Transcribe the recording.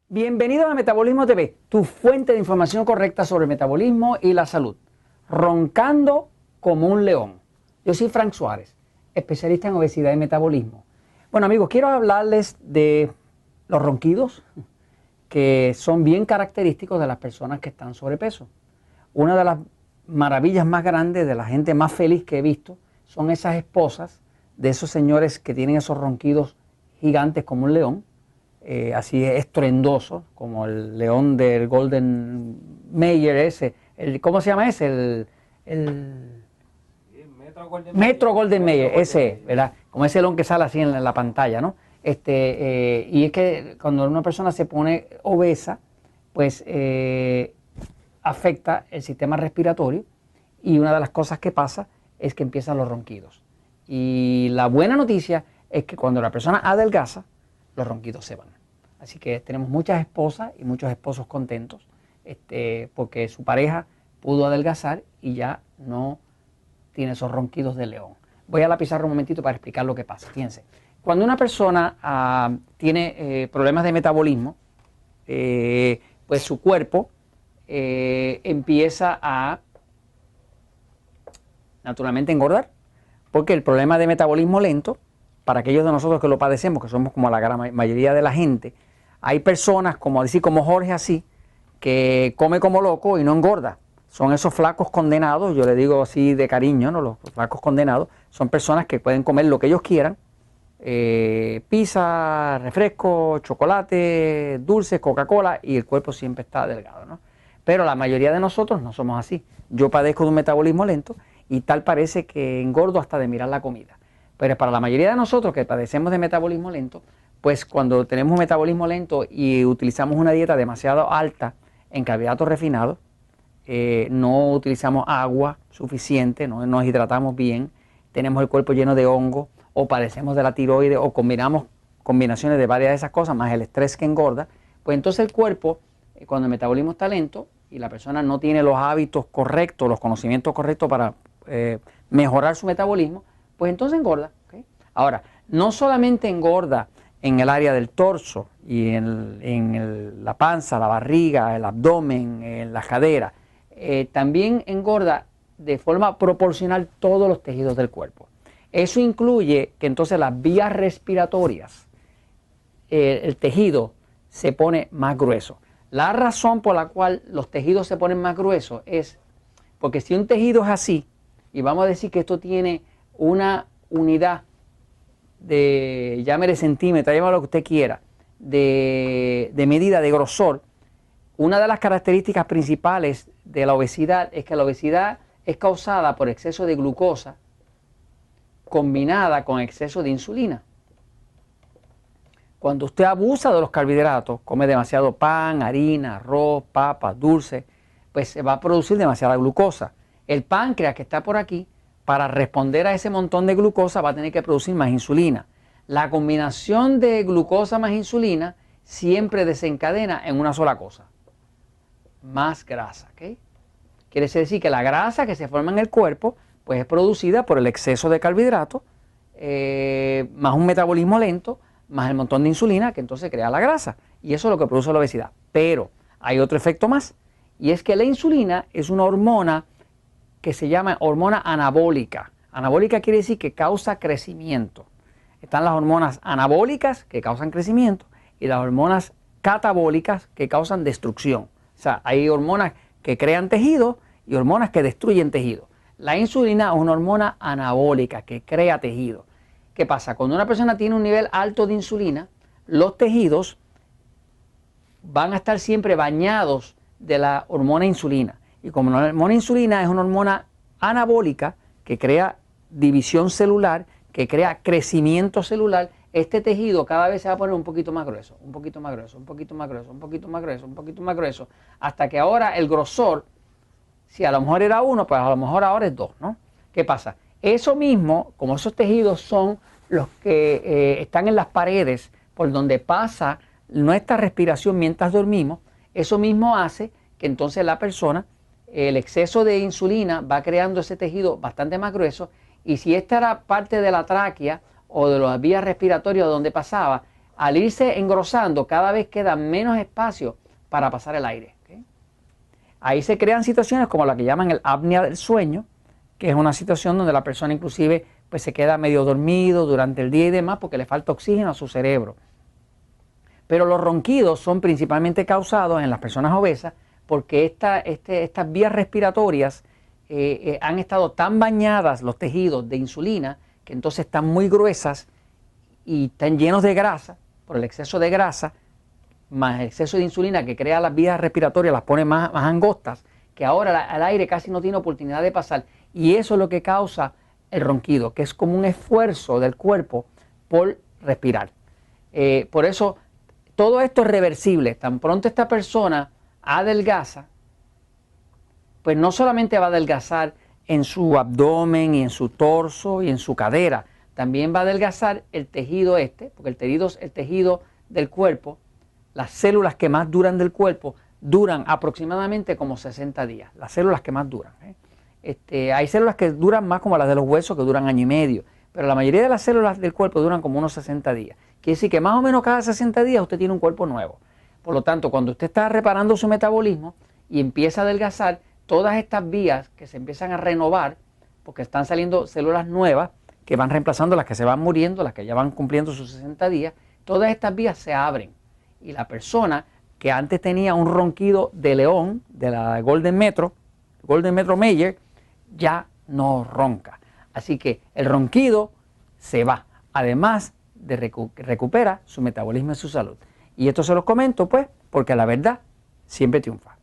Bienvenido a Metabolismo TV, tu fuente de información correcta sobre el metabolismo y la salud. Roncando como un león. Yo soy Frank Suárez, especialista en obesidad y metabolismo. Bueno amigos, quiero hablarles de los ronquidos que son bien característicos de las personas que están sobrepeso. Una de las maravillas más grandes de la gente más feliz que he visto son esas esposas de esos señores que tienen esos ronquidos gigantes como un león. Así estruendoso, como el león del Golden Mayer ese, ¿cómo se llama ese? El Metro Golden Mayer, ese, ¿verdad? Como ese león que sale así en la pantalla, ¿no? Y es que cuando una persona se pone obesa, pues afecta el sistema respiratorio y una de las cosas que pasa es que empiezan los ronquidos. Y la buena noticia es que cuando la persona adelgaza, los ronquidos se van. Así que tenemos muchas esposas y muchos esposos contentos porque su pareja pudo adelgazar y ya no tiene esos ronquidos de león. Voy a la pizarra un momentito para explicar lo que pasa. Fíjense, cuando una persona tiene problemas de metabolismo, pues su cuerpo empieza a naturalmente engordar, porque el problema de metabolismo lento, para aquellos de nosotros que lo padecemos, que somos como la gran mayoría de la gente, hay personas como Jorge así, que come como loco y no engorda. Son esos flacos condenados, yo le digo así de cariño, ¿no? Los flacos condenados son personas que pueden comer lo que ellos quieran, pizza, refresco, chocolate, dulces, Coca-Cola, y el cuerpo siempre está delgado, ¿no? Pero la mayoría de nosotros no somos así. Yo padezco de un metabolismo lento y tal parece que engordo hasta de mirar la comida. Pero para la mayoría de nosotros que padecemos de metabolismo lento, pues cuando tenemos un metabolismo lento y utilizamos una dieta demasiado alta en carbohidratos refinados, no utilizamos agua suficiente, no nos hidratamos bien, tenemos el cuerpo lleno de hongo, o padecemos de la tiroides, o combinamos combinaciones de varias de esas cosas, más el estrés que engorda, pues entonces el cuerpo, cuando el metabolismo está lento y la persona no tiene los hábitos correctos, los conocimientos correctos para mejorar su metabolismo, pues entonces engorda. ¿Okay? Ahora, no solamente engorda en el área del torso y en la panza, la barriga, el abdomen, en la cadera, también engorda de forma proporcional todos los tejidos del cuerpo. Eso incluye que entonces las vías respiratorias, el tejido se pone más grueso. La razón por la cual los tejidos se ponen más gruesos es porque si un tejido es así, y vamos a decir que esto tiene una unidad de, llámele centímetro, llámelo lo que usted quiera, de medida de grosor, una de las características principales de la obesidad es que la obesidad es causada por exceso de glucosa combinada con exceso de insulina. Cuando usted abusa de los carbohidratos, come demasiado pan, harina, arroz, papas, dulces, pues se va a producir demasiada glucosa. El páncreas que está por aquí, para responder a ese montón de glucosa, va a tener que producir más insulina. La combinación de glucosa más insulina siempre desencadena en una sola cosa: más grasa. ¿Okay? Quiere decir que la grasa que se forma en el cuerpo pues es producida por el exceso de carbohidratos, más un metabolismo lento, más el montón de insulina que entonces crea la grasa. Y eso es lo que produce la obesidad. Pero hay otro efecto más, y es que la insulina es una hormona que se llama hormona anabólica. Anabólica quiere decir que causa crecimiento. Están las hormonas anabólicas que causan crecimiento y las hormonas catabólicas que causan destrucción. O sea, hay hormonas que crean tejido y hormonas que destruyen tejido. La insulina es una hormona anabólica que crea tejido. ¿Qué pasa? Cuando una persona tiene un nivel alto de insulina, los tejidos van a estar siempre bañados de la hormona insulina. Y como la hormona insulina es una hormona anabólica que crea división celular, que crea crecimiento celular, este tejido cada vez se va a poner un poquito más grueso, un poquito más grueso, un poquito más grueso, un poquito más grueso, un poquito más grueso, hasta que ahora el grosor, si a lo mejor era 1, pues a lo mejor ahora es 2, ¿no? ¿Qué pasa? Eso mismo, como esos tejidos son los que están en las paredes por donde pasa nuestra respiración mientras dormimos, eso mismo hace que entonces la persona, el exceso de insulina va creando ese tejido bastante más grueso, y si esta era parte de la tráquea o de las vías respiratorias donde pasaba, al irse engrosando, cada vez queda menos espacio para pasar el aire. ¿Okay? Ahí se crean situaciones como la que llaman el apnea del sueño, que es una situación donde la persona inclusive pues, se queda medio dormido durante el día y demás porque le falta oxígeno a su cerebro. Pero los ronquidos son principalmente causados en las personas obesas porque estas vías respiratorias han estado tan bañadas los tejidos de insulina que entonces están muy gruesas y están llenos de grasa por el exceso de grasa más el exceso de insulina que crea las vías respiratorias, las pone más angostas, que ahora el aire casi no tiene oportunidad de pasar. Y eso es lo que causa el ronquido, que es como un esfuerzo del cuerpo por respirar. Por eso todo esto es reversible. Tan pronto esta persona adelgaza, pues no solamente va a adelgazar en su abdomen y en su torso y en su cadera, también va a adelgazar el tejido porque el tejido del cuerpo, las células que más duran del cuerpo, duran aproximadamente como 60 días, las células que más duran. Hay células que duran más como las de los huesos, que duran año y medio, pero la mayoría de las células del cuerpo duran como unos 60 días. Quiere decir que más o menos cada 60 días usted tiene un cuerpo nuevo. Por lo tanto, cuando usted está reparando su metabolismo y empieza a adelgazar, todas estas vías que se empiezan a renovar, porque están saliendo células nuevas que van reemplazando las que se van muriendo, las que ya van cumpliendo sus 60 días, todas estas vías se abren. Y la persona que antes tenía un ronquido de león, de la Golden Metro Mayer, ya no ronca. Así que el ronquido se va, además de recupera su metabolismo y su salud. Y esto se los comento pues porque la verdad siempre triunfa.